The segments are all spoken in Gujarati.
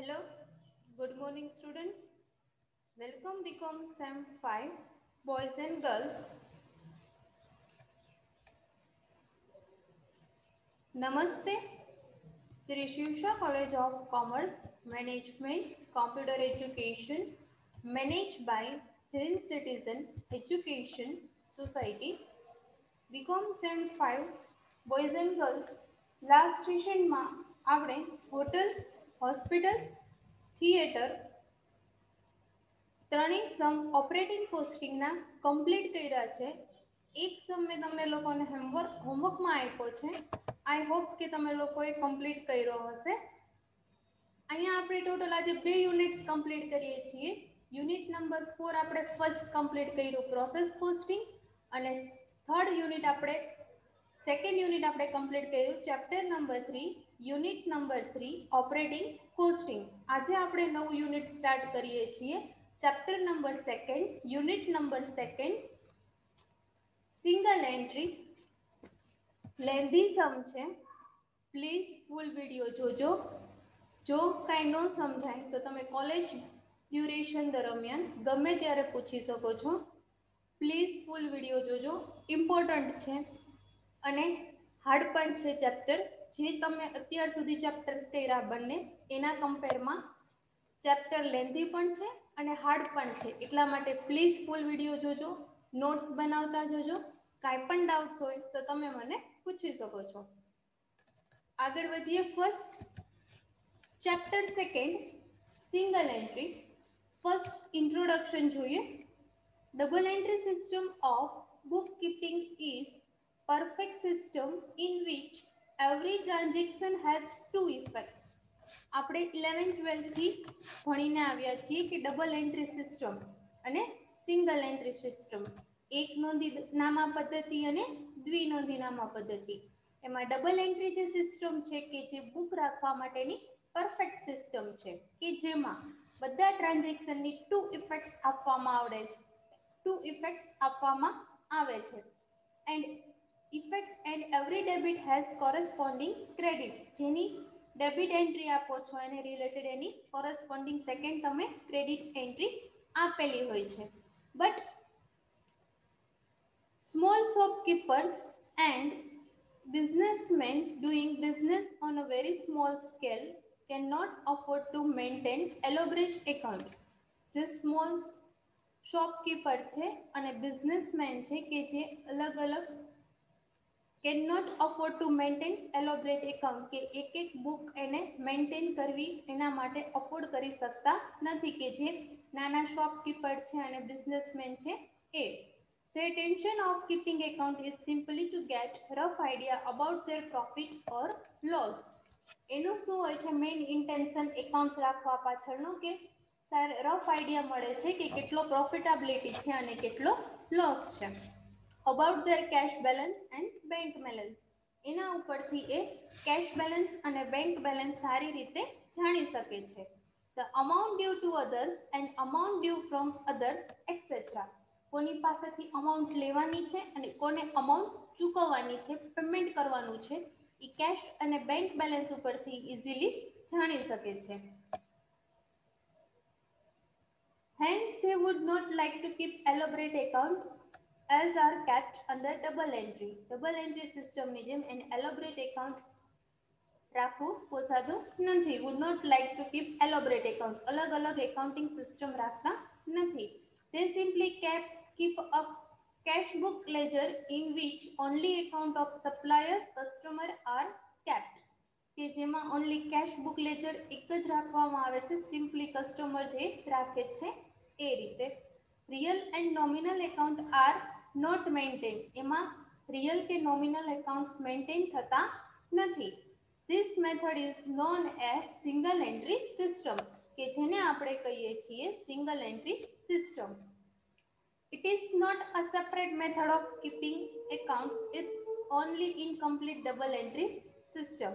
Hello, good morning students. Welcome become SEM 5 boys and girls. Namaste. Sri Shivsha College of Commerce Management Computer Education managed by Jain Citizen Education Society. BCom SEM 5 boys and girls. Last સેશનમાં આપણે હોટલ, હોસ્પિટલ, થિયેટર ત્રણેય સમ ઓપરેટિંગ કોસ્ટિંગના કમ્પ્લીટ કર્યા છે. એક સમ મેં તમને લોકોને હોમવર્કમાં આપ્યો છે. આઈ હોપ કે તમે લોકોએ કમ્પ્લીટ કર્યો હશે. અહીંયા આપણે ટોટલ આજે 2 યુનિટ્સ કમ્પ્લીટ કરીએ છીએ. યુનિટ નંબર 4 આપણે ફર્સ્ટ કમ્પ્લીટ કર્યું પ્રોસેસ કોસ્ટિંગ અને થર્ડ યુનિટ આપણે સેકન્ડ યુનિટ આપણે કમ્પ્લીટ કર્યું chapter number 3 unit number 3 operating costing. આજે આપણે નવું યુનિટ સ્ટાર્ટ કરીએ છીએ. Chapter number 2 unit number 2 single entry lengthy sum છે. પ્લીઝ ફૂલ વિડીયો જોજો. જો કાંઈ ન સમજાય તો તમે કોલેજ ડ્યુરેશન દરમિયાન ગમે ત્યારે પૂછી શકો છો. પ્લીઝ ફૂલ વિડીયો જોજો, ઇમ્પોર્ટન્ટ છે અને હાર્ડ પણ છે ચેપ્ટર. જે તમે અત્યાર સુધી ચેપ્ટર્સ કર્યા બંને એના કમ્પેરમાં ચેપ્ટર લેન્ધી પણ છે અને હાર્ડ પણ છે. એટલા માટે પ્લીઝ ફૂલ વિડીયો જોજો, નોટ્સ બનાવતા જોજો. કાંઈ પણ ડાઉટ્સ હોય તો તમે મને પૂછી શકો છો. આગળ વધીએ. First chapter 2 single entry. First introduction જોઈએ. Double entry system of bookkeeping is perfect system in which every transaction has two effects. આપણે 11th-12th થી ભણીને આવ્યા છીએ કે ડબલ એન્ટ્રી સિસ્ટમ અને સિંગલ એન્ટ્રી સિસ્ટમ, એક નોંધીનામા પદ્ધતિ અને દ્વિનોંધીનામા પદ્ધતિ. એમાં ડબલ એન્ટ્રી જે સિસ્ટમ છે કે જે બુક રાખવા માટેની પરફેક્ટ સિસ્ટમ છે કે જેમાં બધા ટ્રાન્ઝેક્શનની ટુ ઇફેક્ટ્સ આપવામાં આવે છે and effect and every debit has corresponding credit. જેની ડેબિટ એન્ટ્રી આપો છો એને રિલેટેડ એની કોરસ્પોન્ડિંગ સેકન્ડ તમે ક્રેડિટ એન્ટ્રી આપેલી હોય છે. But small shopkeepers and businessmen doing business on a very small scale cannot afford to maintain elaborate account. જે સ્મોલ શોપકીપર છે અને બિઝનેસમેન છે કે જે અલગ અલગ can not afford to maintain elaborate account કે એક એક બુક એને મેન્ટેન કરવી એના માટે અફોર્ડ કરી શકતા નથી કે જે નાના શોપકીપર છે અને બિઝનેસમેન છે એ. The intention of keeping account is simply to get rough idea about their profit or loss. એનું શું હોય છે મેઇન ઇન્ટેન્શન એકાઉન્ટ્સ રાખવા પાછળનું કે રફ આઈડિયા મળે છે કે કેટલો પ્રોફિટેબિલિટી છે અને કેટલો લોસ છે. About their cash balance and bank balance, એના ઉપરથી એ કેશ બેલેન્સ અને બેંક બેલેન્સ સારી રીતે જાણી શકે છે. The amount due to others and amount due from others etcetera. કોની પાસેથી અમાઉન્ટ લેવાની છે અને કોને અમાઉન્ટ ચૂકવવાની છે, પેમેન્ટ કરવાનું છે, એ કેશ અને બેંક બેલેન્સ ઉપરથી ઇઝીલી જાણી શકે છે. Hence, they would not like to keep elaborate account as are kept under double entry. Double entry system ની જેમ an elaborate account રાખવું પોસાતું નથી. Would not like to keep elaborate account. અલગ અલગ એકાઉન્ટિંગ સિસ્ટમ રાખતા નથી. They simply keep a cash book ledger in which only account of suppliers, customer are kept. કે જેમાં ઓનલી કેશ બુક લેજર એક જ રાખવામાં આવે છે, સિમ્પલી કસ્ટમર જે રાખે છે એ રીતે. Real and nominal account are not maintain. એમાં રિયલ કે નોમિનલ એકાઉન્ટ્સ મેન્ટેન થતા નથી. This method is known as single entry system કે જેને આપણે કહીએ છીએ single entry system. It is not a separate method of keeping accounts. It's only incomplete double entry system.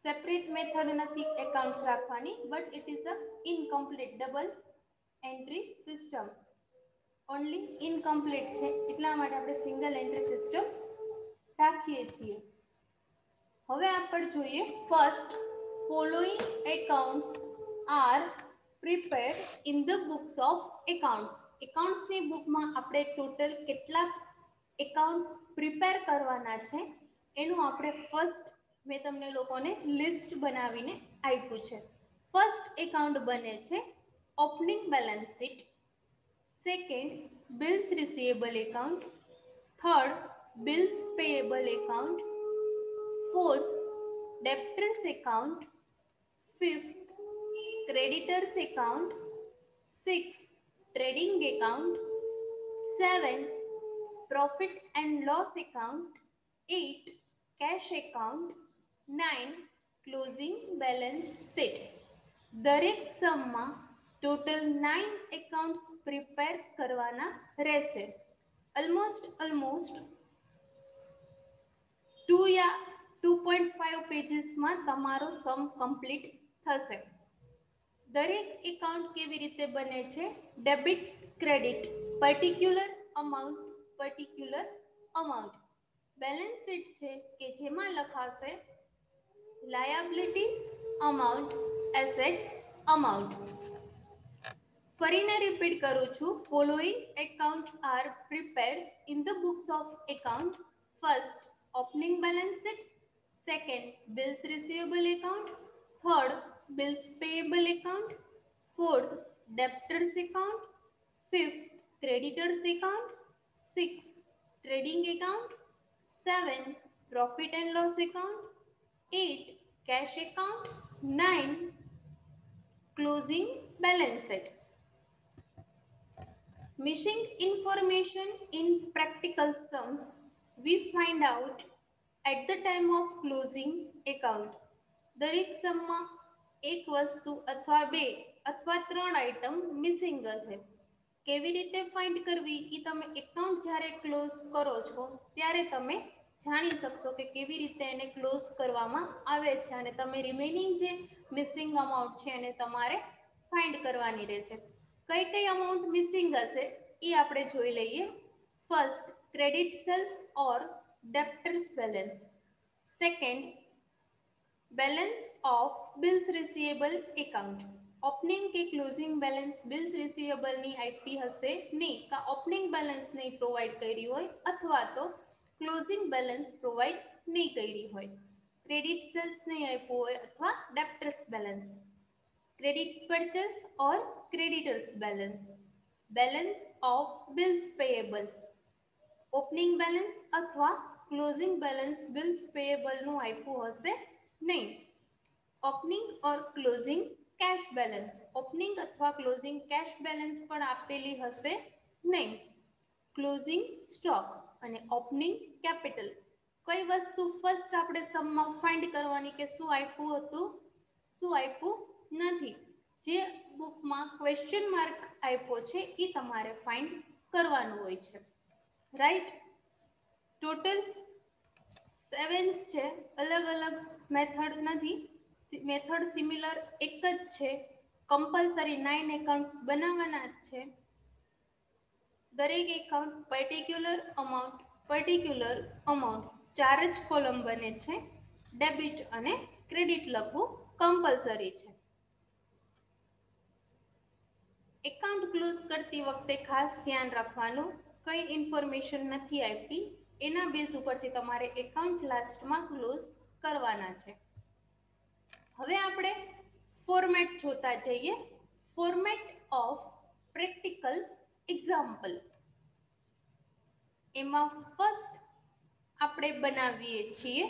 Separate method નથી accounts રાખવાની, but it is a incomplete double entry system. Only incomplete છે એટલા માટે આપણે single entry system રાખીએ છીએ. હવે આપણે જોઈએ first following accounts are prepare in the books of accounts. એકાઉન્ટ્સની બુકમાં આપણે ટોટલ કેટલા એકાઉન્ટ્સ પ્રિપેર કરવાના છે એનું આપણે ફર્સ્ટ મેં તમને લોકોને લિસ્ટ બનાવીને આપ્યું છે. ફર્સ્ટ એકાઉન્ટ બને છે opening balance sheet, second bills receivable account, third bills payable account, fourth debtors account, fifth creditors account, sixth trading account, seventh profit and loss account, eight cash account, nine closing balance sheet. દરેક સમમાં ટોટલ 9 એકાઉન્ટ્સ પ્રિપેર કરવાના રહેશે. ઓલમોસ્ટ 2 या 2.5 પેજીસમાં તમારો સમ કમ્પ્લીટ થશે. દરેક એકાઉન્ટ કેવી રીતે બને છે? Debit credit, particular amount. Balance sheet છે કે જેમાં લખાશે લાયબિલિટીઝ અમાઉન્ટ, એસેટ્સ અમાઉન્ટ. ફરીને રિપીટ કરું છું. Following account are prepared in the books of account. First opening balance sheet, second bills receivable account, third bills payable account, fourth debtors account, fifth creditors account, sixth trading account, seventh profit and loss account, eight cash account, nine closing balance sheet. Missing information in practical sums we find out at the time of closing account. દરેક સમમાં એક વસ્તુ અથવા બે અથવા ત્રણ આઇટમ મિસિંગ હશે. કેવી રીતે ફાઇન્ડ કરવી એ તમે એકાઉન્ટ જ્યારે ક્લોઝ કરો છો ત્યારે તમે જાણી શકશો કે કેવી રીતે એને ક્લોઝ કરવામાં આવે છે અને તમે રિમેનિંગ જે મિસિંગ અમાઉન્ટ છે એને તમારે ફાઇન્ડ કરવાની રહેશે. કઈ કઈ અમાઉન્ટ મિસિંગ હશે એ આપણે જોઈ લઈએ. First credit sales or debtors balance, second balance of bills receivable account. Opening કે ક્લોઝિંગ બેલેન્સ બિલ્સ રિસીવેબલ ની આપી હશે નહીં, કા ઓપનિંગ બેલેન્સ નહીં પ્રોવાઈડ કરી હોય અથવા તો ક્લોઝિંગ બેલેન્સ પ્રોવાઈડ નહીં કરી હોય. ક્રેડિટ સેલ્સ નહીં આપ્યું હોય અથવા debtors balance. Credit purchase or creditors balance. Balance of bills payable. Opening balance અથવા ક્લોઝિંગ બેલેન્સ બિલ્સ પેયેબલ નું આપ્યું હશે નહીં. Opening or closing cash balance. ઓપનિંગ અથવા ક્લોઝિંગ કેશ બેલેન્સ પણ આપેલી હશે નહીં. ક્લોઝિંગ સ્ટોક અને ઓપનિંગ કેપિટલ. કઈ વસ્તુ ફર્સ્ટ આપણે સમમાં ફાઇન્ડ કરવાની કે શું આપ્યું હતું શું આપ્યું નથી. જે બુકમાં ક્વેશ્ચન માર્ક આપ્યો છે એ તમારે ફાઇન્ડ કરવાનું હોય છે. રાઈટ. ટોટલ 7 છે. અલગ અલગ મેથડ નથી, મેથડ સિમિલર એક જ છે. કમ્પલસરી 9 એકાઉન્ટ્સ બનાવવાના જ છે. દરેક એકાઉન્ટ પર્ટિક્યુલર અમાઉન્ટ 4 જ કોલમ બને છે. ડેબિટ અને ક્રેડિટ લખવું કમ્પલસરી છે. એકાઉન્ટ ક્લોઝ કરતી વખતે ખાસ ધ્યાન રાખવાનું, કઈ ઇન્ફોર્મેશન નથી આપી એના બેઝ ઉપરથી તમારે એકાઉન્ટ લાસ્ટમાં ક્લોઝ કરવાના છે. હવે આપણે ફોર્મેટ જોતા જઈએ. Format of practical example. એમાં ફર્સ્ટ આપણે બનાવીએ છીએ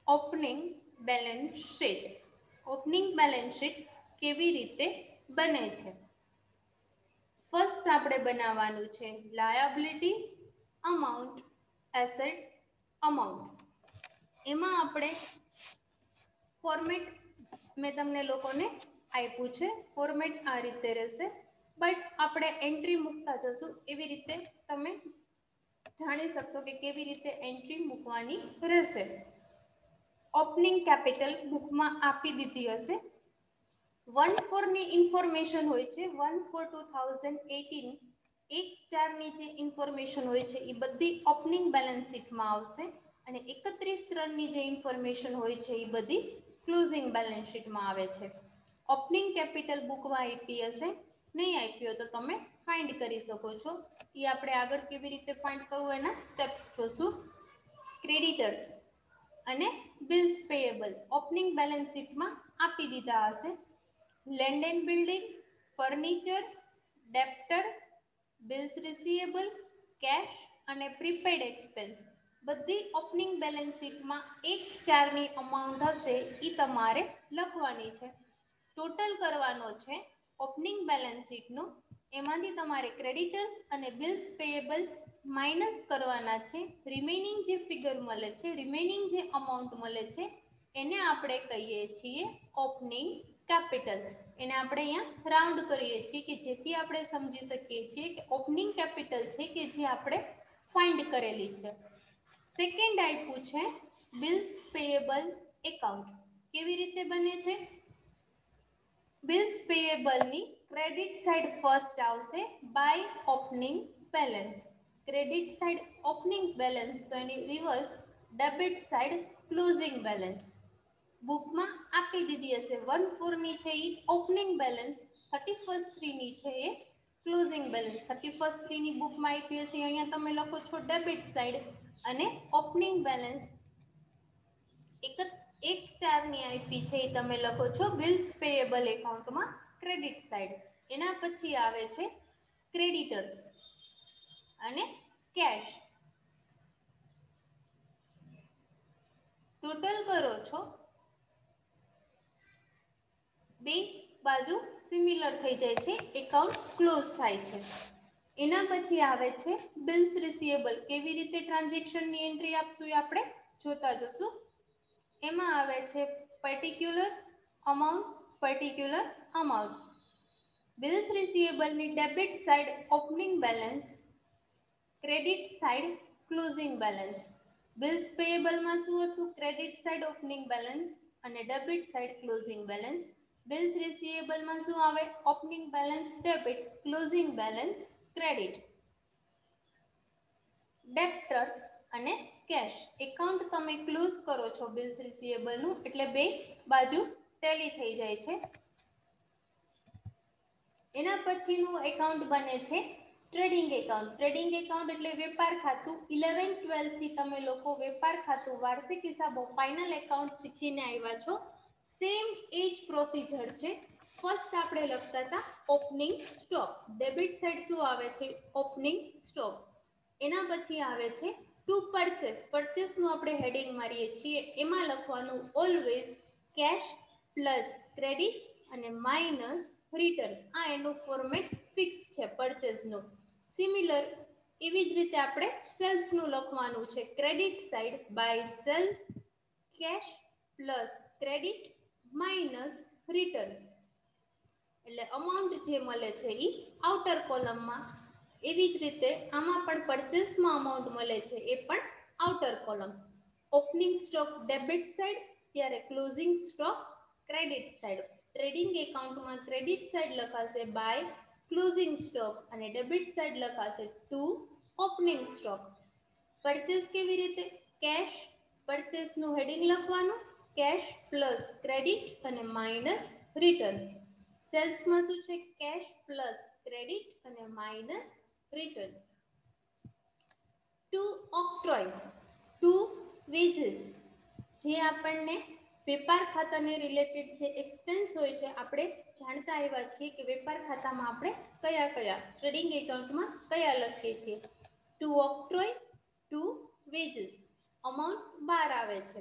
opening balance sheet. Opening balance sheet કેવી રીતે બને છે? ફર્સ્ટ આપણે બનાવવાનું છે લાયબિલિટી અમાઉન્ટ, એસેટ્સ અમાઉન્ટ. એમાં આપણે ફોર્મેટ મેં તમને લોકોને આપ્યું છે. ફોર્મેટ આ રીતે રહેશે, બટ આપણે એન્ટ્રી મૂકતા જશું એવી રીતે તમે જાણી શકશો કે કેવી રીતે એન્ટ્રી મૂકવાની રહેશે. ઓપનિંગ કેપિટલ બુકમાં આપી દીધી હશે. 1/4 ની ઇન્ફોર્મેશન હોય છે. 1/4/2018 1/4 ની જે ઇન્ફોર્મેશન હોય છે એ બધી ઓપનિંગ બેલેન્સ શીટમાં આવશે અને 31/3 ની જે ઇન્ફોર્મેશન હોય છે એ બધી ક્લોઝિંગ બેલેન્સ શીટમાં આવે છે. ઓપનિંગ કેપિટલ બુકમાં આપી હશે, નહીં આપી હોય તો તમે ફાઇન્ડ કરી શકો છો. એ આપણે આગળ કેવી રીતે ફાઇન્ડ કરવું એના સ્ટેપ્સ જોશું. ક્રેડિટર્સ અને બિલ્સ પેયેબલ ઓપનિંગ બેલેન્સ શીટમાં આપી દીધા હશે. Land and building, furniture, debtors, bills receivable, cash અને પ્રીપેડ એક્સપેન્સ બધી ઓપનિંગ બેલેન્સ શીટમાં 1/4ની અમાઉન્ટ હશે એ તમારે લખવાની છે. ટોટલ કરવાનો છે ઓપનિંગ બેલેન્સ શીટનું. એમાંથી તમારે ક્રેડિટર્સ અને બિલ્સ પેયેબલ માઇનસ કરવાના છે. રિમેનિંગ જે ફિગર મળે છે, રિમેનિંગ જે અમાઉન્ટ મળે છે એને આપણે કહીએ છીએ ઓપનિંગ કેપિટલ. એને આપણે અહીંયા રાઉન્ડ કરીએ છીએ કે જેથી આપણે સમજી શકીએ છીએ કે ઓપનિંગ કેપિટલ છે કે જે આપણે ફાઇન્ડ કરેલી છે. સેકન્ડ આપ્યું છે બિલ્સ પેયેબલ એકાઉન્ટ. કેવી રીતે બને છે? બિલ્સ પેયેબલની ક્રેડિટ સાઇડ ફર્સ્ટ આવશે by opening balance. Credit side opening balance તો એની reverse debit side closing balance. બુકમાં આપી દીધી હશે 1/4ની છે એ ઓપનિંગ બેલેન્સ, 31/3ની છે એ ક્લોઝિંગ બેલેન્સ. 31/3ની બુકમાં આપી હશે, અહીંયા તમે લખો છો ડેબિટ સાઇડ અને ઓપનિંગ બેલેન્સ 1/4ની આપી છે એ તમે લખો છો બિલ્સ પેયેબલ એકાઉન્ટમાં ક્રેડિટ સાઇડ. એના પછી આવે છે ક્રેડિટર્સ અને કેશ. ટોટલ કરો છો, બે બાજુ સિમિલર થઈ જાય છે, એકાઉન્ટ ક્લોઝ થાય છે. એના પછી આવે છે બિલ્સ રિસીવેબલ. કેવી રીતે ટ્રાન્ઝેક્શનની એન્ટ્રી આપશું એ આપણે જોતા જશું. એમાં આવે છે particular amount, particular amount. Bills રિસીવેબલની debit side opening balance, credit side closing balance. Bills પેયેબલમાં શું હતું? ક્રેડિટ સાઇડ ઓપનિંગ બેલેન્સ અને debit side closing balance. Bills રિસીવેબલમાં શું આવે? Opening balance debit, closing balance credit. Debtors અને કેશ. એકાઉન્ટ તમે ક્લોઝ કરો છો બિલ્સ રિસીવેબલનું એટલે બે બાજુ ટેલી થઈ જાય છે. એના પછીનું એકાઉન્ટ બને છે ટ્રેડિંગ એકાઉન્ટ. ટ્રેડિંગ એકાઉન્ટ એટલે વેપાર ખાતું. 11-12 થી તમે લોકો વેપાર ખાતું, વાર્ષિક હિસાબો, ફાઇનલ એકાઉન્ટ શીખીને આવ્યા છો. સેમ એ જ પ્રોસીજર છે. ફર્સ્ટ આપણે લખતા હતા ઓપનિંગ સ્ટોક. ડેબિટ સાઇડ શું આવે છે? Opening stock. એના પછી આવે છે ટુ પરચેસ. પરચેસનું આપણે હેડિંગ મારીએ છીએ. એમાં લખવાનું ઓલવેઝ કેશ પ્લસ ક્રેડિટ અને માઇનસ રિટર્ન. આ એનું ફોર્મેટ ફિક્સ છે પરચેસનું. સિમિલર એવી જ રીતે આપણે સેલ્સનું લખવાનું છે. Credit side by sales, cash plus credit minus return. એટલે અમાઉન્ટ જે મળે છે એ આઉટર કોલમમાં. એવી જ રીતે આમાં પણ પરચેસમાં અમાઉન્ટ મળે છે એ પણ outer column. Opening stock debit side, ત્યારે closing stock credit side. Trading એકાઉન્ટમાં ક્રેડિટ સાઇડ લખાશે બાય ક્લોઝિંગ સ્ટોક અને ડેબિટ સાઇડ લખાશે ટુ ઓપનિંગ સ્ટોક. પરચેસ કેવી રીતે? કેશ, પરચેસનું હેડિંગ લખવાનું કેશ પ્લસ ક્રેડિટ અને માઇનસ રિટર્ન. સેલ્સમાં શું છે? કેશ પ્લસ ક્રેડિટ અને minus return. To octroi, to wages. જે આપણને વેપાર ખાતાને રિલેટેડ જે એક્સપેન્સ હોય છે, આપણે જાણતા આવ્યા છીએ કે વેપાર ખાતામાં આપણે કયા કયા, ટ્રેડિંગ એકાઉન્ટમાં કયા લખીએ છીએ. To octroi, to wages. Amount 12 આવે છે.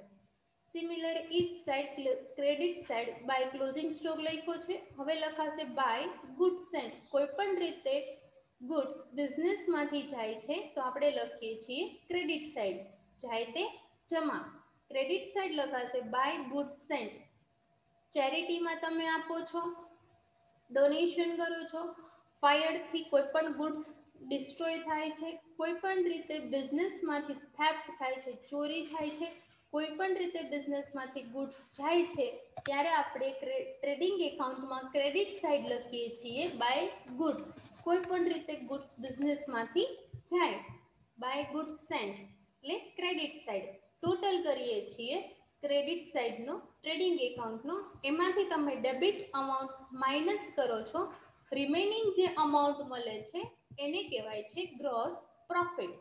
Similar each side credit side by closing stock લખ્યો છે. હવે લખાશે બાય ગુડ્સ એન્ડ. કોઈ પણ રીતે ગુડ્સ બિઝનેસમાંથી જાય છે તો આપણે લખીએ છીએ ક્રેડિટ સાઇડ. જાય તે જમા. ક્રેડિટ સાઇડ લખાશે બાય ગુડ્સ એન્ડ. ચેરિટીમાં તમે આપો છો, ડોનેશન કરો છો, ફાયરથી કોઈ પણ ગુડ્સ ડિસ્ટ્રોય થાય છે, કોઈ પણ રીતે બિઝનેસમાંથી થેફ્ટ થાય છે, ચોરી થાય છે, કોઈ પણ રીતે બિઝનેસમાંથી ગુડ્સ જાય છે, ત્યારે આપણે ટ્રેડિંગ એકાઉન્ટમાં ક્રેડિટ સાઇડ લખીએ છીએ બાય ગુડ્સ. કોઈ પણ રીતે ગુડ્સ બિઝનેસમાંથી જાય. બાય ગુડ્સ સેન્ટ એટલે ક્રેડિટ સાઇડ. ટોટલ કરીએ છીએ ક્રેડિટ સાઇડનો ટ્રેડિંગ એકાઉન્ટનો, એમાંથી તમે ડેબિટ અમાઉન્ટ માઇનસ કરો છો, રિમેનિંગ જે અમાઉન્ટ મળે છે એને કહેવાય છે ગ્રોસ પ્રોફિટ,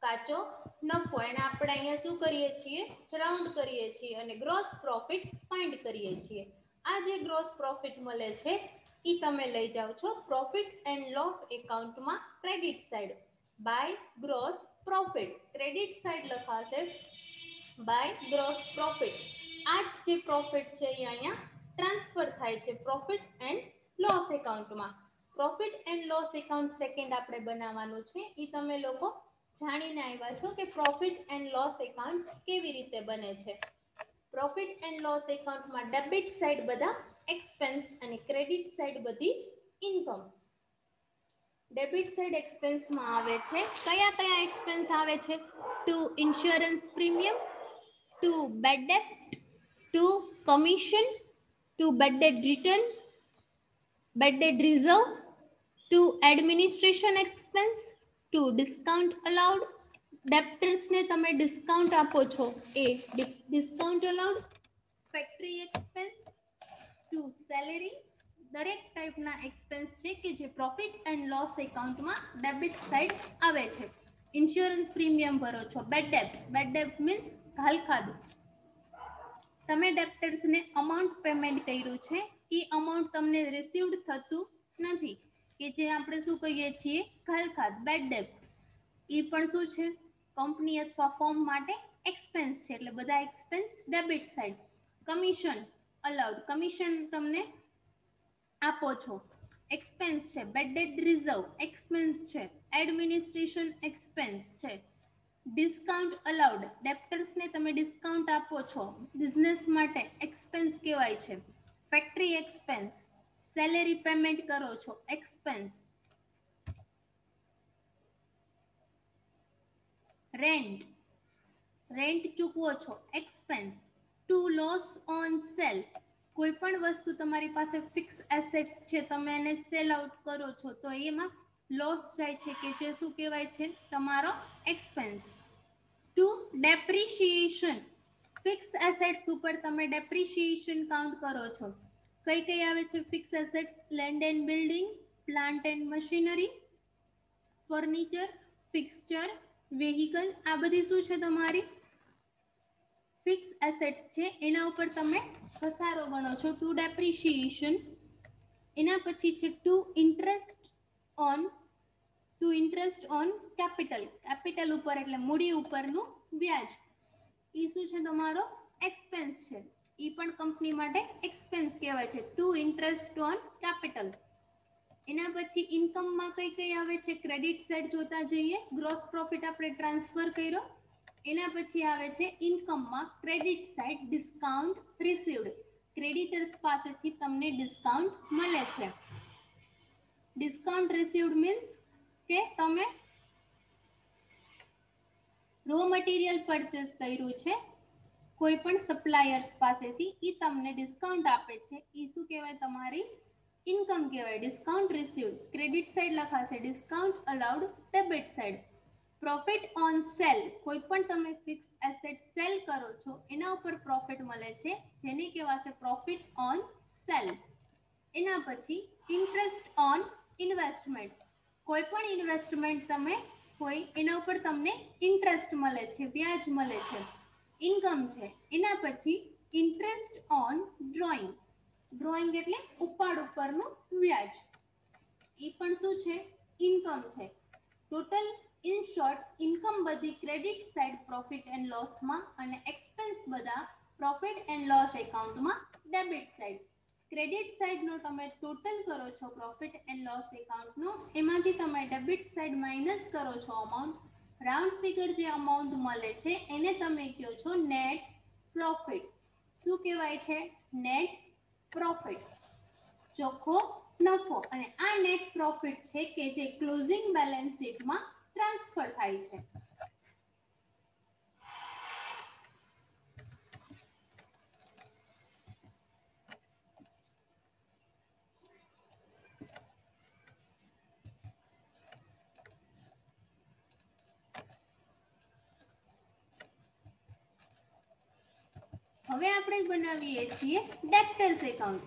કાચો નફો. એને આપણે અહીંયા શું કરીએ છીએ, રાઉન્ડ કરીએ છીએ અને ગ્રોસ પ્રોફિટ ફાઇન્ડ કરીએ છીએ. આ જે ગ્રોસ પ્રોફિટ મળે છે એ તમે લઈ જાઓ છો પ્રોફિટ એન્ડ લોસ એકાઉન્ટમાં credit side by gross profit. Credit side લખાશે બાય ગ્રોસ પ્રોફિટ. આ જ જે પ્રોફિટ છે એ અહીંયા ટ્રાન્સફર થાય છે પ્રોફિટ એન્ડ લોસ એકાઉન્ટમાં. Profit and loss account second આપણે બનાવવાનું છે. એ તમે લોકો જાણીને આવ્યા છો કે પ્રોફિટ એન્ડ લોસ એકાઉન્ટ કેવી રીતે બને છે. પ્રોફિટ એન્ડ લોસ એકાઉન્ટમાં ડેબિટ સાઇડ બધા એક્સપેન્સ અને ક્રેડિટ સાઇડ બધી ઇન્કમ. ડેબિટ સાઇડ એક્સપેન્સમાં આવે છે કયા કયા એક્સપેન્સ આવે છે, to insurance premium, to bad debt, to commission, to bad debt return, bad debt reserve, to administration expense, to discount allowed, ડેપ્ટર્સને તમે ડિસ્કાઉન્ટ આપો છો એ discount allowed, factory expense, to salary. દરેક ટાઈપના એક્સપેન્સ છે કે જે પ્રોફિટ એન્ડ લોસ એકાઉન્ટમાં ડેબિટ સાઇડ આવે છે. ઇન્સ્યોરન્સ પ્રીમિયમ ભરો છો, બેડ ડેટ મીન્સ ઘાલ ખાધું. તમે ડેપ્ટર્સને અમાઉન્ટ પેમેન્ટ કર્યું છે એ અમાઉન્ટ તમને રિસીવ્ડ થતું નથી, કે જે આપણે શું કહીએ છીએ ઘાલખાદ, બેડ ડેટ્સ. એ પણ શું છે, કંપની અથવા ફર્મ માટે એક્સપેન્સ છે, એટલે બધા expense debit side. Commission allowed, commission તમને આપો છો, એક્સપેન્સ છે. બેડ ડેટ રિઝર્વ એક્સપેન્સ છે. એડમિનિસ્ટ્રેશન એક્સપેન્સ છે. ડિસ્કાઉન્ટ અલાઉડ, ડેપ્ટર્સને તમે ડિસ્કાઉન્ટ આપો છો, બિઝનેસ માટે એક્સપેન્સ કહેવાય છે. ફેક્ટરી એક્સપેન્સ, સેલેરી પેમેન્ટ કરો છો, એક્સપેન્સ. રેન્ટ ચૂકવો છો, expense. To loss on sale, કોઈ પણ વસ્તુ તમારી પાસે ફિક્સ એસેટ્સ છે, તમે એને સેલ આઉટ કરો છો તો એમાં લોસ જાય છે, કે જે શું કહેવાય છે, તમારો expense. To depreciation, fix assets ઉપર તમે ડેપ્રિશિએશન કાઉન્ટ કરો છો. કઈ કઈ આવે છે fix assets, land and building, plant and machinery, furniture, fixture, vehicle. આ બધી શું છે, તમારી ફિક્સ એસેટ્સ છે, એના ઉપર તમે ઘસારો ગણો છો, ટુ ડેપ્રિશિએશન. એના પછી છે to interest on capital, capital ઉપર એટલે મૂડી ઉપરનું વ્યાજ. એ શું છે, તમારો એક્સપેન્સ છે. એ પણ કંપની માટે એક્સપેન્સ કહેવાય છે, ટુ ઇન્ટરેસ્ટ ઓન કેપિટલ. એના પછી ઇન્કમમાં કઈ કઈ આવે છે, ક્રેડિટ સાઇડ જોતા જઈએ. ગ્રોસ પ્રોફિટ આપણે ટ્રાન્સફર કર્યો. એના પછી આવે છે ઇન્કમમાં credit side discount received, creditors પાસેથી તમને ડિસ્કાઉન્ટ મળે છે. ડિસ્કાઉન્ટ રિસીવ્ડ મીન્સ કે તમે રો મટીરિયલ પરચેસ કર્યું છે કોઈ પણ સપ્લાયર્સ પાસેથી, એ તમને ડિસ્કાઉન્ટ આપે છે, એ શું કહેવાય, તમારી ઇન્કમ કહેવાય. ડિસ્કાઉન્ટ રિસીવ્ડ, ક્રેડિટ સાઇડ લખાશે discount allowed, debit side. Profit on sale, કોઈ પણ તમે ફિક્સ એસેટ સેલ કરો છો એના ઉપર પ્રોફિટ મળે છે, જેને કહેવાશે પ્રોફિટ ઓન સેલ. એના પછી ઇન્ટરેસ્ટ ઓન ઇન્વેસ્ટમેન્ટ, કોઈ પણ ઇન્વેસ્ટમેન્ટ તમે હોય એના ઉપર તમને ઇન્ટરેસ્ટ મળે છે, વ્યાજ મળે છે, ઇન્કમ છે. એના પછી ઇન્ટરેસ્ટ ઓન ડ્રોઈંગ, ડ્રોઈંગ એટલે ઉપાડ ઉપરનું વ્યાજ, એ પણ શું છે, ઇન્કમ છે. ટોટલ ઇન શોર્ટ ઇન્કમ બધી ક્રેડિટ સાઇડ પ્રોફિટ એન્ડ લોસમાં અને એક્સપેન્સ બધા પ્રોફિટ એન્ડ લોસ એકાઉન્ટમાં ડેબિટ સાઇડ. ક્રેડિટ સાઇડનો તમે ટોટલ કરો છો પ્રોફિટ એન્ડ લોસ એકાઉન્ટનો, એમાંથી તમે ડેબિટ સાઇડ માઇનસ કરો છો અમાઉન્ટ, રાઉન્ડ ફિગર જે અમાઉન્ટ મળે છે એને તમે કહો છો નેટ પ્રોફિટ. શું કહેવાય છે, નેટ પ્રોફિટ, ચોખ્ખો નફો. અને આ નેટ પ્રોફિટ છે કે જે ક્લોઝિંગ બેલેન્સ શીટમાં ટ્રાન્સફર થાય છે. હવે આપણે બનાવીએ છીએ ડેપ્ટર્સ એકાઉન્ટ.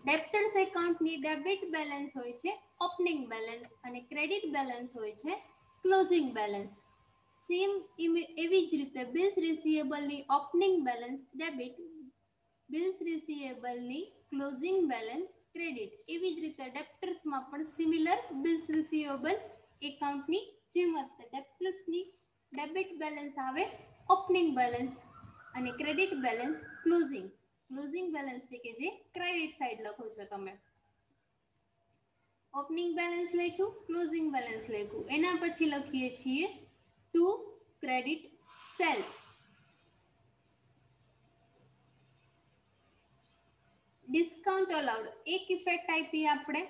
ડેપ્ટર્સ એકાઉન્ટની ડેબિટ બેલેન્સ હોય છે ઓપનિંગ બેલેન્સ અને ક્રેડિટ બેલેન્સ હોય છે ક્લોઝિંગ બેલેન્સ. સેમ એવી જ રીતે બિલ્સ રિસીવેબલની ઓપનિંગ બેલેન્સ ડેબિટ, બિલ્સ રિસીવેબલની ક્લોઝિંગ બેલેન્સ ક્રેડિટ. એવી જ રીતે ડેપ્ટર્સમાં પણ સિમિલર બિલ્સ રિસીવેબલ એકાઉન્ટની જેમ ડેપ્ટર્સની ડેબિટ બેલેન્સ આવે ઓપનિંગ બેલેન્સ અને credit balance closing. Closing balance છે કે જે ક્રેડિટ સાઇડ લખો છો તમે. ઓપનિંગ બેલેન્સ લખ્યું, ક્લોઝિંગ બેલેન્સ લખ્યું. એના પછી લખીએ છીએ to credit sales. Discount allowed એક ઇફેક્ટ આપી આપણે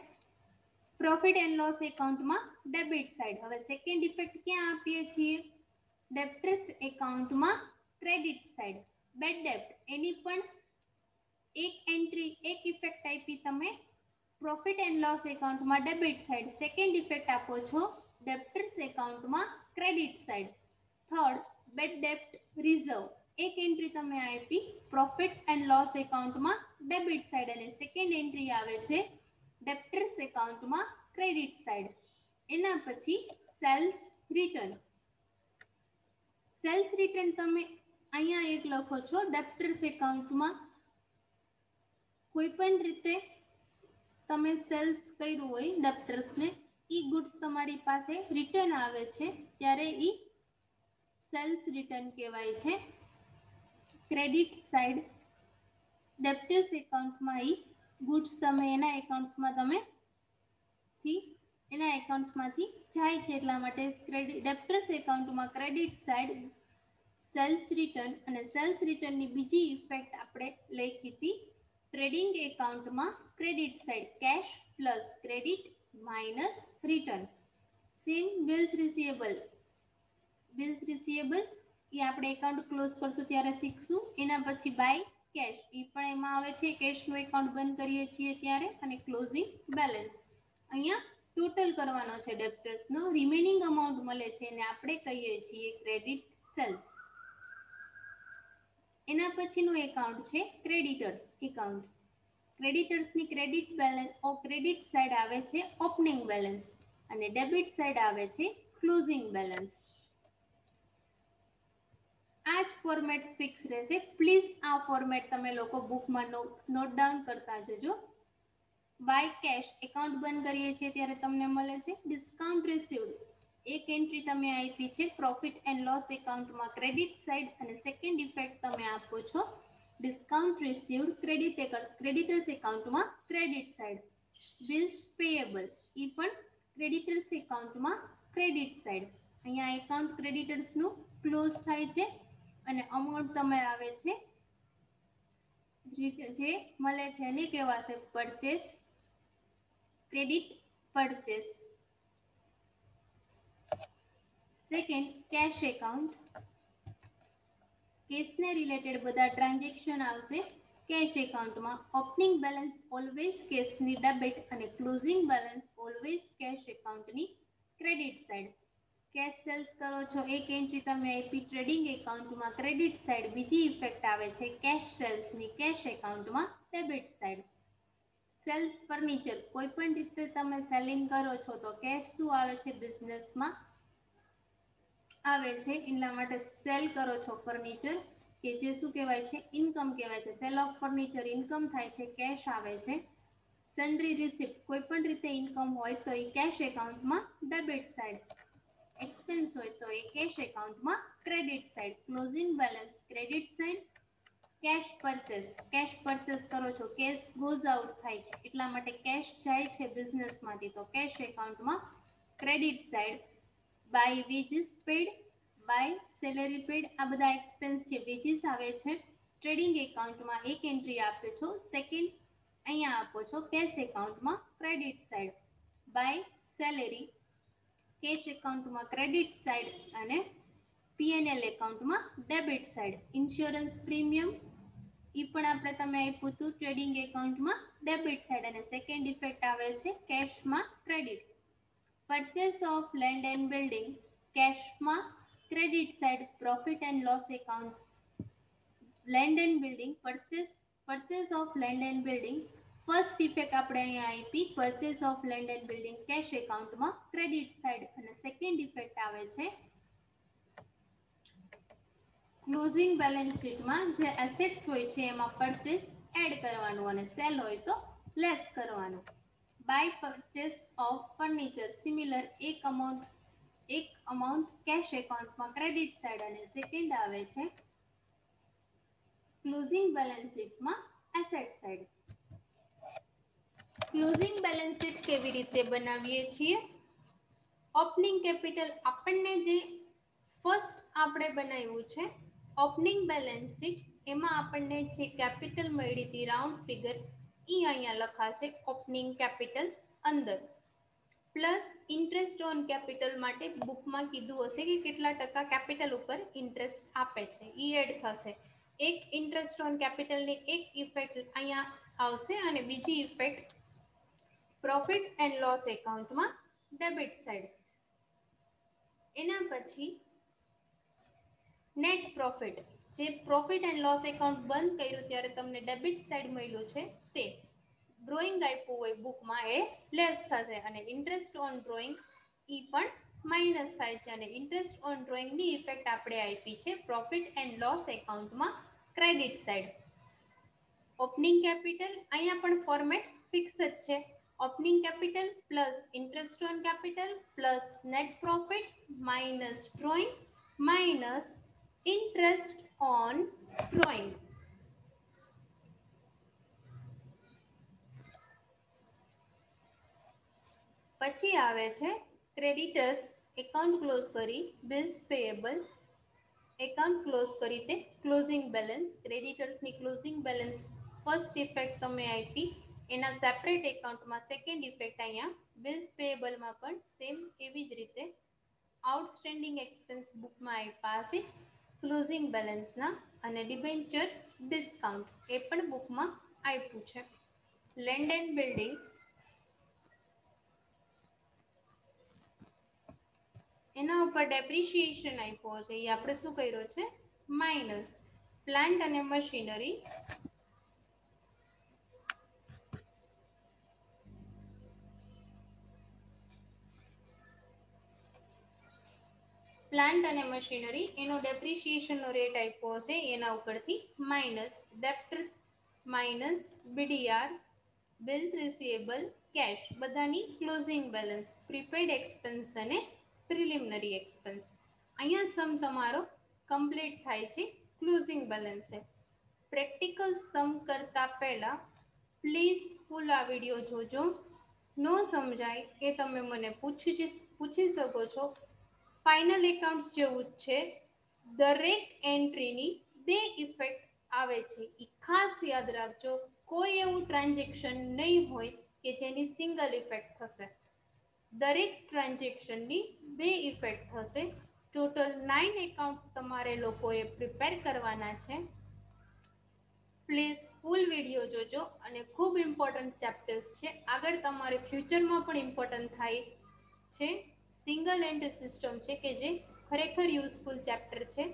પ્રોફિટ એન્ડ લોસ એકાઉન્ટમાં ડેબિટ સાઇડ. હવે સેકન્ડ ઇફેક્ટ ક્યાં આપીએ છીએ? ડેપ્ટર્સ એકાઉન્ટમાં ક્રેડિટ સાઇડ. બેડ ડેપ્ટ એની પણ એક એન્ટ્રી, એક ઇફેક્ટ આપી તમે પ્રોફિટ એન્ડ લોસ એકાઉન્ટમાં ડેબિટ સાઇડ. સેકન્ડ ઇફેક્ટ આપો છો ડેપ્ટર્સ એકાઉન્ટમાં ક્રેડિટ સાઇડ. થર્ડ, બેડ ડેપ્ટ રિઝર્વ એક એન્ટ્રી તમે આપી પ્રોફિટ એન્ડ લોસ એકાઉન્ટમાં ડેબિટ સાઇડ અને સેકન્ડ એન્ટ્રી આવે છે ડેપ્ટર્સ એકાઉન્ટમાં ક્રેડિટ સાઇડ. એના પછી સેલ્સ રિટર્ન. સેલ્સ રિટર્ન તમે અહીંયા એક લખો છો ડેપ્ટર્સ એકાઉન્ટમાં કોઈ પણ રીતે તમે સેલ્સ કર્યું હોય ડેપ્ટર્સને, ઈ ગુડ્સ તમારી પાસે રિટર્ન આવે છે ત્યારે ઈ સેલ્સ રિટર્ન કહેવાય છે. ક્રેડિટ સાઇડ ડેપ્ટર્સ એકાઉન્ટમાં ઈ ગુડ્સ તમે એના એકાઉન્ટ્સમાંથી જાય છે એટલા માટે ડેપ્ટર્સ એકાઉન્ટમાં ક્રેડિટ સાઇડ સેલ્સ રિટર્ન. અને સેલ્સ રિટર્નની બીજી ઇફેક્ટ આપણે લખી હતી ટ્રેડિંગ એકાઉન્ટમાં credit side cash plus credit minus return. Same bills receivable. Bills receivable એ આપણે એકાઉન્ટ ક્લોઝ કરશું ત્યારે શીખશું. એના પછી બાય કેશ એ પણ એમાં આવે છે, કેશનું એકાઉન્ટ બંધ કરીએ છીએ ત્યારે. અને ક્લોઝિંગ બેલેન્સ અહીંયા ટોટલ કરવાનો છે ડેપ્ટર્સનો, રિમેનિંગ અમાઉન્ટ મળે છે અને આપણે કહીએ છીએ ક્રેડિટ સેલ્સ. એના પછીનું એકાઉન્ટ છે ક્રેડિટર્સ એકાઉન્ટ. ક્રેડિટર્સની ક્રેડિટ બેલેન્સ ક્રેડિટ સાઇડ આવે છે ઓપનિંગ બેલેન્સ અને ડેબિટ સાઇડ આવે છે ક્લોઝિંગ બેલેન્સ. આ જ ફોર્મેટ ફિક્સ રહેશે. પ્લીઝ આ ફોર્મેટ તમે લોકો બુકમાં નોટ ડાઉન કરતા જજો. બાય કેશ એકાઉન્ટ બંધ કરીએ છીએ ત્યારે તમને મળે છે ડિસ્કાઉન્ટ રિસીવ્ડ. એક એન્ટ્રી તમે આપી છે પ્રોફિટ એન્ડ લોસ એકાઉન્ટમાં ક્રેડિટ સાઇડ અને સેકન્ડ ઇફેક્ટ તમે આપો છો ડિસ્કાઉન્ટ રિસીવ્ડ ક્રેડિટર્સ એકાઉન્ટમાં ક્રેડિટ સાઇડ. બિલ્સ પેયેબલ એ પણ ક્રેડિટર્સ એકાઉન્ટમાં ક્રેડિટ સાઇડ. અહીંયા એકાઉન્ટ ક્રેડિટર્સનું ક્લોઝ થાય છે અને અમાઉન્ટ તમે આવે છે જે મળે છે એને કહેવાશે purchase, credit purchase. Second, cash account. કેશને રિલેટેડ બધા ટ્રાન્ઝેક્શન આવશે કેશ એકાઉન્ટમાં. ઓપનિંગ બેલેન્સ ઓલવેઝ કેશની ડેબિટ અને ક્લોઝિંગ બેલેન્સ ઓલવેઝ કેશ એકાઉન્ટની ક્રેડિટ સાઇડ. કેશ સેલ્સ કરો છો એક એન્ટ્રી તમે આપી ટ્રેડિંગ એકાઉન્ટમાં ક્રેડિટ સાઇડ. બીજી ઇફેક્ટ આવે છે કેશ સેલ્સની કેશ એકાઉન્ટમાં ડેબિટ સાઇડ. સેલ્સ ફર્નિચર કોઈ પણ રીતે તમે સેલિંગ કરો છો તો કેશ શું આવે છે બિઝનેસમાં આવે છે એટલા માટે સેલ કરો છો ફર્નિચર કે જે શું કહેવાય છે ઇન્કમ કહેવાય છે. સેલ ઓફ ફર્નિચર ઇન્કમ થાય છે, કેશ આવે છે. સન્ડ્રી રિસિપ્ટ કોઈ પણ રીતે ઇન્કમ હોય તો એ કેશ એકાઉન્ટમાં ડેબિટ સાઇડ. એક્સપેન્સ હોય તો એ કેશ એકાઉન્ટમાં credit side. Closing balance credit side. Cash purchase કરો છો, કેશ ગોઝ આઉટ થાય છે એટલા માટે કેશ જાય છે બિઝનેસમાંથી તો કેશ એકાઉન્ટમાં credit side. By wages paid, by salary paid આ બધા એક્સપેન્સ છે. વેજીસ આવે છે ટ્રેડિંગ એકાઉન્ટમાં એક એન્ટ્રી આપો છો, સેકન્ડ અહીંયા આપો છો કેશ એકાઉન્ટમાં credit side. By salary cash એકાઉન્ટમાં ક્રેડિટ સાઇડ અને પીએનએલ એકાઉન્ટમાં ડેબિટ સાઇડ. ઇન્સ્યોરન્સ પ્રીમિયમ એ પણ આપણે તમે આપ્યું હતું ટ્રેડિંગ એકાઉન્ટમાં ડેબિટ સાઇડ અને સેકન્ડ ઇફેક્ટ આવે છે કેશમાં credit. Purchase of land and building કેશમાં credit side profit and loss account land and building, purchase of land and building. First effect આપણે અહીંયા આપી purchase of land and building cash એકાઉન્ટમાં ક્રેડિટ સાઇડ, અને સેકન્ડ ઇફેક્ટ આવે છે ક્લોઝિંગ બેલેન્સ શીટમાં જે એસેટ્સ હોય છે એમાં પરચેસ એડ કરવાનું અને સેલ હોય તો લેસ કરવાનું. By purchase of furniture similar એક અમાઉન્ટ કેશ એકાઉન્ટમાં ક્રેડિટ સાઇડ અને સેકન્ડ આવે છે ક્લોઝિંગ બેલેન્સ શીટમાં asset side. Closing balance sheet કેવી રીતે બનાવીએ છીએ? ઓપનિંગ કેપિટલ આપણને જે ફર્સ્ટ આપણે બનાવ્યું છે ઓપનિંગ બેલેન્સ શીટ, એમાં આપણને જે કેપિટલ મળી હતી રાઉન્ડ ફિગર એ અહીંયા લખાશે ઓપનિંગ કેપિટલ અંદર, પ્લસ ઇન્ટરેસ્ટ ઓન કેપિટલ માટે બુકમાં કીધું હશે કે કેટલા ટકા કેપિટલ ઉપર ઇન્ટરેસ્ટ આપે છે એ એડ થશે. એક ઇન્ટરેસ્ટ ઓન કેપિટલની એક ઇફેક્ટ અહીંયા આવશે અને બીજી ઇફેક્ટ પ્રોફિટ એન્ડ લોસ એકાઉન્ટમાં ડેબિટ સાઇડ. એના પછી નેટ પ્રોફિટ, જે પ્રોફિટ એન્ડ લોસ એકાઉન્ટ બંધ કર્યું ત્યારે તમને ડેબિટ સાઇડ મળ્યું છે તે ડ્રોઈંગ આપ્યું હોય બુકમાં એ લેસ થશે, અને ઇન્ટરેસ્ટ ઓન ડ્રોઈંગ એ પણ માઇનસ થાય છે, અને ઇન્ટરેસ્ટ ઓન ડ્રોઈંગની ઇફેક્ટ આપણે આપી છે પ્રોફિટ એન્ડ લોસ એકાઉન્ટમાં ક્રેડિટ સાઇડ. ઓપનિંગ કેપિટલ અહીંયા પણ ફોર્મેટ ફિક્સ જ છે, opening capital plus interest on capital plus net profit minus drawing minus interest on drawing. પછી આવે છે ક્રેડિટર્સ એકાઉન્ટ ક્લોઝ કરી બિલ્સ પેયેબલ એકાઉન્ટ ક્લોઝ કરી તે ક્લોઝિંગ બેલેન્સ. ક્રેડિટર્સની ક્લોઝિંગ બેલેન્સ ફર્સ્ટ ઇફેક્ટ તમે આપી એના સેપરેટ એકાઉન્ટમાં સેકન્ડ ઇફેક્ટ અહીંયા બિલ્સ પેયેબલમાં પણ સેમ એવી જ રીતે આઉટસ્ટેન્ડિંગ એક્સપેન્સ બુકમાં આપ્યા હશે ક્લોઝિંગ બેલેન્સના, અને ડિબેન્ચર ડિસ્કાઉન્ટ એ પણ બુકમાં આપ્યું છે. લેન્ડ એન્ડ બિલ્ડિંગ એના ઉપર ડેપ્રિશિએશન આપ્યો છે એ આપણે શું કર્યો છે માઇનસ. પ્લાન્ટ અને મશીનરી એનો ડેપ્રિશિએશનનો રેટ આપ્યો હશે એના ઉપરથી minus. Debtors minus BDR bills receivable cash બધાની ક્લોઝિંગ બેલેન્સ પ્રીપેડ એક્સપેન્સ અને પ્રિલિમિનરી એક્સપેન્સ. અહીંયા સમ તમારો કમ્પ્લીટ થાય છે ક્લોઝિંગ બેલેન્સ. પ્રેક્ટિકલ સમ કરતા પહેલા પ્લીઝ ફૂલ આ વિડીયો જોજો. ન સમજાય એ તમે મને પૂછી શકો છો. ફાઇનલ એકાઉન્ટ્સ જેવું જ છે, દરેક એન્ટ્રીની બે ઇફેક્ટ આવે છે એ ખાસ યાદ રાખજો. કોઈ એવું ટ્રાન્ઝેક્શન નહીં હોય કે જેની સિંગલ ઇફેક્ટ થશે. દરેક ટ્રાન્ઝેક્શનની બે ઇફેક્ટ થશે. ટોટલ 9 એકાઉન્ટ્સ તમારે લોકોએ પ્રિપેર કરવાના છે. પ્લીઝ ફૂલ વિડીયો જોજો, અને ખૂબ ઇમ્પોર્ટન્ટ ચેપ્ટર્સ છે, આગળ તમારે ફ્યુચરમાં પણ ઇમ્પોર્ટન્ટ થાય છે. સિંગલ એન્ટ્રી સિસ્ટમ છે કે જે ખરેખર યુઝફુલ ચેપ્ટર છે.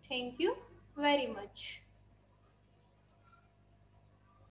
Thank you very much.